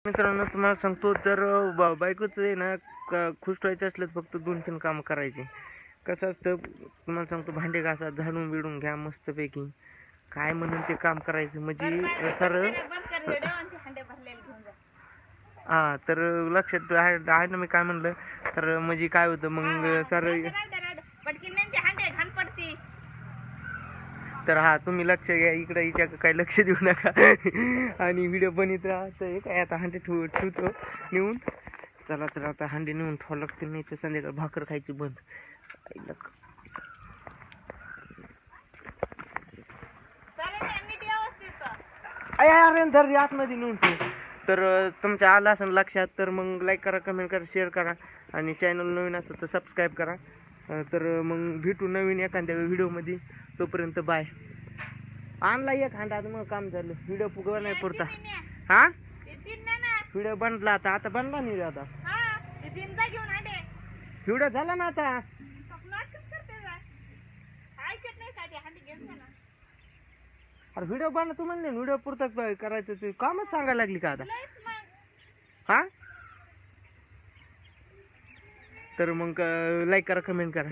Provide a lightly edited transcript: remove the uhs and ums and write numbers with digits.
मित्रांनो तुम्हाला सांगतो, जर बायकोचं आहे ना खुश व्हायचं असलं तर फक्त 2-3 कामं करायची. कसं असतं तुम्हाला सांगतो, भांडे घासा, झाडून बिडून घ्या मस्तपैकी, काय म्हणून ते काम करायचं म्हणजे सरळ. हा तर लक्षात आहे ना मी काय म्हणलं, तर म्हणजे काय होतं मग सरळ. तर हा तुम्ही लक्ष घ्या इकडं, हिच्या काही लक्ष देऊ नका आणि व्हिडिओ बनवत राहतं. हे काय आता हांडे ठेवतो नेऊन. चला तर आता हांडे नेऊन ठेवावं लागते, नाही तर संध्याकाळ भाकर खायची बंद. अरे धर आतमध्ये नेऊन ठेव. तर तुमच्या आलं असेल लक्षात तर मग लाईक करा, कमेंट करा, शेअर करा आणि चॅनल नवीन असेल तर सबस्क्राईब करा. तर मग भेटू नवीन एखाद्या व्हिडिओमध्ये. तोपर्यंत बाय. आणला एक हांडा, आता मग काम झालं. व्हिडिओ फुगवा नाही पुरता. हा व्हिडिओ बनला आता बनला नाही आता. व्हिडिओ झाला ना आता. अरे व्हिडिओ बनला तू म्हणले, व्हिडिओ पुरताच करायचं, ते कामच सांगायला लागली का आता. हा तर मग लाईक करा, कमेंट करा.